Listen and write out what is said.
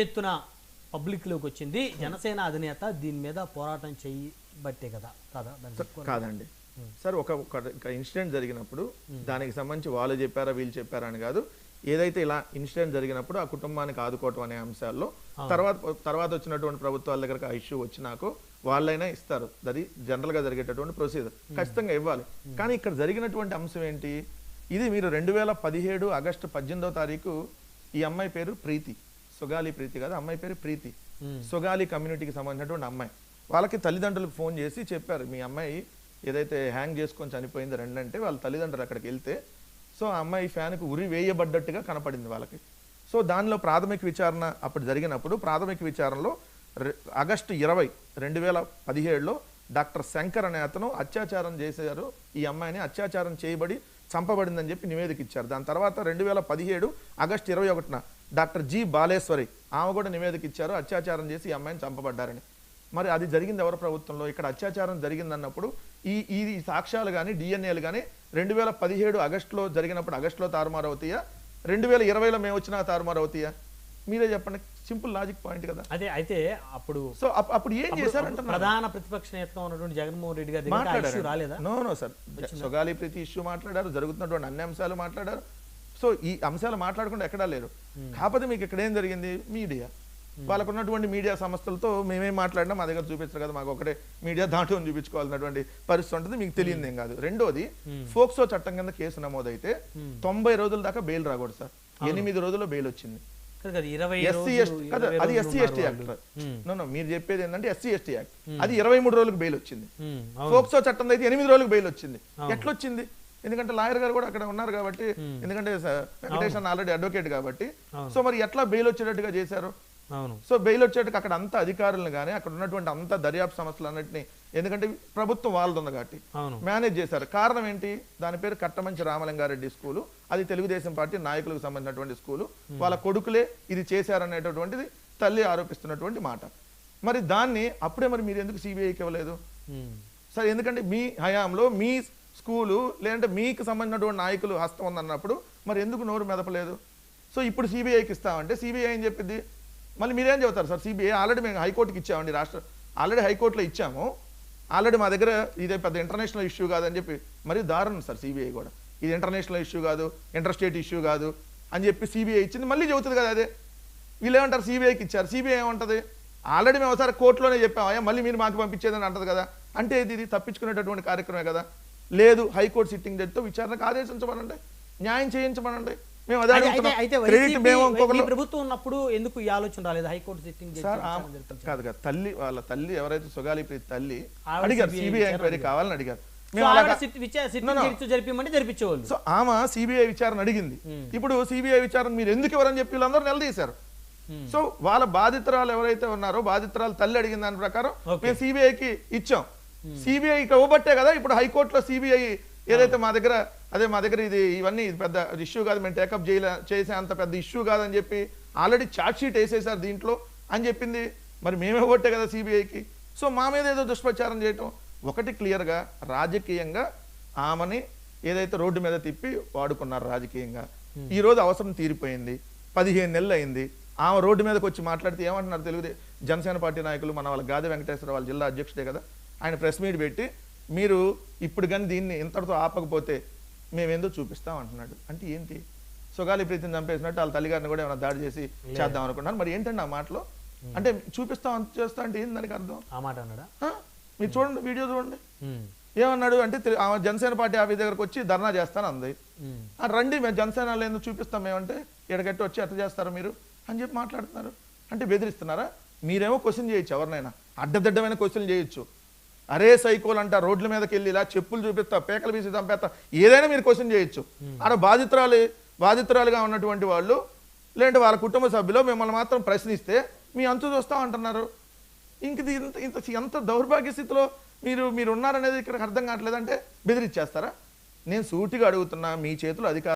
ఎత్తున పబ్లిక్‌లోకి వచ్చింది. జనసేన అధినేత దీని మీద పోరాటం చేయబట్టే కదా కాదండి సార్. ఒక ఇన్సిడెంట్ జరిగినప్పుడు దానికి సంబంధించి వాళ్ళు చెప్పారా వీళ్ళు చెప్పారా అని కాదు. ఏదైతే ఇలా ఇన్సిడెంట్ జరిగినప్పుడు ఆ కుటుంబానికి ఆదుకోవటం అనే అంశాల్లో తర్వాత వచ్చినటువంటి ప్రభుత్వాల దగ్గరకు ఆ ఇష్యూ వచ్చినాకో వాళ్ళైనా ఇస్తారు. అది జనరల్గా జరిగేటటువంటి ప్రొసీజర్, ఖచ్చితంగా ఇవ్వాలి. కానీ ఇక్కడ జరిగినటువంటి అంశం ఏంటి? ఇది మీరు 2017 ఆగస్టు 18వ తారీఖు ఈ అమ్మాయి పేరు ప్రీతి, సుగాలి ప్రీతి కాదు, అమ్మాయి పేరు ప్రీతి. సుగాలి కమ్యూనిటీకి సంబంధించినటువంటి అమ్మాయి. వాళ్ళకి తల్లిదండ్రులకు ఫోన్ చేసి చెప్పారు, మీ అమ్మాయి ఏదైతే హ్యాంగ్ చేసుకొని చనిపోయింది రెండంటే వాళ్ళ తల్లిదండ్రులు అక్కడికి వెళ్తే సో ఆ అమ్మాయి ఫ్యాన్కి ఉరి వేయబడ్డట్టుగా కనపడింది వాళ్ళకి. సో దానిలో ప్రాథమిక విచారణ అప్పుడు జరిగినప్పుడు ప్రాథమిక విచారణలో ఆగస్టు 20, 2017లో డాక్టర్ శంకర్ అనే అతను అత్యాచారం చేశారు, ఈ అమ్మాయిని అత్యాచారం చేయబడి చంపబడిందని చెప్పి నివేదిక ఇచ్చారు. దాని తర్వాత 2017 ఆగస్టు 21న డాక్టర్ జి బాలేశ్వరి ఆమె కూడా నివేదిక ఇచ్చారు, అత్యాచారం చేసి ఈ అమ్మాయిని చంపబడ్డారని. మరి అది జరిగింది ఎవరి ప్రభుత్వంలో? ఇక్కడ అత్యాచారం జరిగిందన్నప్పుడు ఈ సాక్ష్యాలు కానీ డిఎన్ఏలు కానీ 2017 ఆగస్టులో జరిగినప్పుడు ఆగస్టులో తారుమారు అవుతాయా, 2020లో మేము వచ్చినా తారుమారు అవుతాయా? మీరే చెప్పండి. సింపుల్ లాజిక్ పాయింట్ కదా. అదే అయితే అప్పుడు ఏం చేశారంటే ప్రధాన ప్రతిపక్ష నేతగా ఉన్నటువంటి జగన్మోహన్ రెడ్డి గారు మాట్లాడారు. నో సార్, సుగాలి ప్రీతి ఇష్యూ మాట్లాడారు, జరుగుతున్నటువంటి అన్ని అంశాలు మాట్లాడారు. సో ఈ అంశాలు మాట్లాడకుండా ఎక్కడా లేరు. కాకపోతే మీకు ఇక్కడ ఏం జరిగింది? మీడియా వాళ్ళకు ఉన్నటువంటి మీడియా సంస్థలతో మేమేం మాట్లాడినా మా దగ్గర చూపించరు కదా, మాకు ఒకటే మీడియా దాంట్లో చూపించుకోవాల్సినటువంటి పరిస్థితి ఉంటుంది. మీకు తెలియదు ఏం కాదు. రెండోది, ఫోక్సో చట్టం కింద కేసు నమోదైతే 90 రోజుల దాకా బెయిల్ రాకూడదు సార్. 8 రోజుల్లో బెయిల్ వచ్చింది. అది ఎస్సీ ఎస్టీ యాక్ట్. మీరు చెప్పేది ఏంటంటే ఎస్సీ ఎస్టీ యాక్ట్, అది 23 రోజులకు బెయిల్ వచ్చింది. ఫోక్సో చట్టం అయితే 8 రోజులకు బెయిల్ వచ్చింది. ఎట్లొచ్చింది? ఎందుకంటే లాయర్ గారు కూడా అక్కడ ఉన్నారు కాబట్టి, ఎందుకంటే వెంకటేశ్వర ఆల్రెడీ అడ్వకేట్ కాబట్టి. సో మరి ఎట్లా బెయిల్ వచ్చేటట్టుగా చేశారు? సో బెయిల్ వచ్చేటట్టు అక్కడ అంత అధికారులను కానీ అక్కడ ఉన్నటువంటి అంత దర్యాప్తు సంస్థలు అన్నింటినీ, ఎందుకంటే ప్రభుత్వం వాళ్ళది ఉంది కాబట్టి మేనేజ్ చేశారు. కారణం ఏంటి? దాని పేరు కట్టమంచి రామలింగారెడ్డి స్కూలు. అది తెలుగుదేశం పార్టీ నాయకులకు సంబంధించినటువంటి స్కూలు. వాళ్ళ కొడుకులే ఇది చేశారనేటటువంటిది తల్లి ఆరోపిస్తున్నటువంటి మాట. మరి దాన్ని అప్పుడే మరి మీరు ఎందుకు సిబిఐకి ఇవ్వలేదు సార్? ఎందుకంటే మీ హయాంలో మీ స్కూలు లేదంటే మీకు సంబంధించినటువంటి నాయకులు హస్తం ఉందన్నప్పుడు మరి ఎందుకు నోరు మెదపలేదు? సో ఇప్పుడు సిబిఐకి ఇస్తామంటే సిబిఐ ఏం చెప్పింది? మళ్ళీ మీరేం చెబుతారు సార్? సిబిఐ ఆల్రెడీ మేము హైకోర్టుకి ఇచ్చామండి, ఆల్రెడీ హైకోర్టులో ఇచ్చాము, ఆల్రెడీ మా దగ్గర ఇదే పెద్ద ఇంటర్నేషనల్ ఇష్యూ కాదని చెప్పి. మరి దారుణం సార్ సిబిఐ కూడా. ఇది ఇంటర్నేషనల్ ఇష్యూ కాదు, ఇంటర్ స్టేట్ ఇష్యూ కాదు అని చెప్పి సిబిఐ ఇచ్చింది, మళ్ళీ చెబుతుంది కదా అదే. వీళ్ళు ఏమంటారు? సిబిఐకి ఇచ్చారు. సిబిఐ ఏమంటుంది? ఆల్రెడీ మేము ఒకసారి కోర్టులోనే చెప్పామయ్యా, మళ్ళీ మీరు మాకు పంపించేదని అంటది కదా. అంటే ఇది తప్పించుకునేటటువంటి కార్యక్రమే కదా. లేదు, హైకోర్టు సిట్టింగ్ జడ్జితో విచారణకు ఆదేశించమనండి, న్యాయం చేయించమనండి. మేము అదే ప్రభుత్వం ఉన్నప్పుడు ఎందుకు ఈ ఆలోచన రాలేదు? హైకోర్టు సిట్టింగ్ కాదు కదా, తల్లి వాళ్ళ తల్లి ఎవరైతే సుగాలి ప్రీతి తల్లి అడిగారు, సిబిఐ ఎంక్వైరీ కావాలని అడిగారు. జరిపించేవాళ్ళు. సో ఆమె సిబిఐ విచారణ అడిగింది. ఇప్పుడు సిబిఐ విచారణ మీరు ఎందుకు ఎవరని చెప్పి వీళ్ళందరూ నిలదీశారు. సో వాళ్ళ బాధితురాలు ఎవరైతే ఉన్నారో బాధితురాలు తల్లి అడిగిన దాని ప్రకారం మేము సిబిఐకి ఇచ్చాం. సిబిఐ ఇవ్వబట్టే కదా ఇప్పుడు హైకోర్టులో సిబిఐ ఏదైతే మా దగ్గర ఇది ఇవన్నీ పెద్ద ఇష్యూ కాదు, మేము టేకప్ చేసే అంత పెద్ద ఇష్యూ కాదని చెప్పి ఆల్రెడీ ఛార్జ్ షీట్ వేసేసారు దీంట్లో అని చెప్పింది. మరి మేమే కొట్టే కదా సిబిఐకి. సో మా మీద ఏదో దుష్ప్రచారం చేయటం. ఒకటి క్లియర్గా రాజకీయంగా ఆమెని ఏదైతే రోడ్డు మీద తిప్పి వాడుకున్నారు రాజకీయంగా. ఈ రోజు అవసరం తీరిపోయింది, 15 నెలలు అయింది. ఆమె రోడ్డు మీదకి వచ్చి మాట్లాడితే ఏమంటున్నారు? జనసేన పార్టీ నాయకులు, మన వాళ్ళ గాది వెంకటేశ్వర వాళ్ళ జిల్లా అధ్యక్షుడే కదా, ఆయన ప్రెస్ మీట్ పెట్టి మీరు ఇప్పుడు కానీ దీన్ని ఇంతటితో ఆపకపోతే మేమేందో చూపిస్తాం అంటున్నాడు. అంటే ఏంటి? సుగాలి ప్రీతిని చంపేసినట్టు వాళ్ళ తల్లిగారిని కూడా ఏమైనా దాడి చేసి చేద్దాం అనుకున్నాను. మరి ఏంటండి ఆ మాటలో? అంటే చూపిస్తాం అంత చేస్తా అంటే ఏంటి దానికి అర్థం? ఆ మాట అన్నాడా? మీరు చూడండి, వీడియో చూడండి. ఏమన్నాడు అంటే జనసేన పార్టీ ఆఫీస్ దగ్గరకు వచ్చి ధర్నా చేస్తాను అంది. రండి మేము జనసేనలో ఎందుకు చూపిస్తాం మేమంటే ఎడగట్టి వచ్చి ఎట్లా చేస్తారు మీరు అని చెప్పి మాట్లాడుతున్నారు. అంటే బెదిరిస్తున్నారా? మీరేమో క్వశ్చన్ చేయొచ్చు, ఎవరినైనా అడ్డదిడ్డమైన క్వశ్చన్ చేయొచ్చు. అరే సైకోల్ అంట, రోడ్ల మీదకి వెళ్ళి ఇలా చెప్పులు చూపిస్తా, పేకలు బీసి చంపేస్తా, ఏదైనా మీరు క్వశ్చన్ చేయొచ్చు. ఆడ బాధితురాలుగా ఉన్నటువంటి వాళ్ళు లేదంటే వాళ్ళ కుటుంబ సభ్యులు మిమ్మల్ని మాత్రం ప్రశ్నిస్తే మీ అంతు చూస్తా అంటున్నారు. ఇంత ఎంత దౌర్భాగ్య స్థితిలో మీరు ఉన్నారనేది ఇక్కడ అర్థం కావట్లేదంటే బెదిరిచ్చేస్తారా? నేను సూటిగా అడుగుతున్నా, మీ చేతులు అధికారం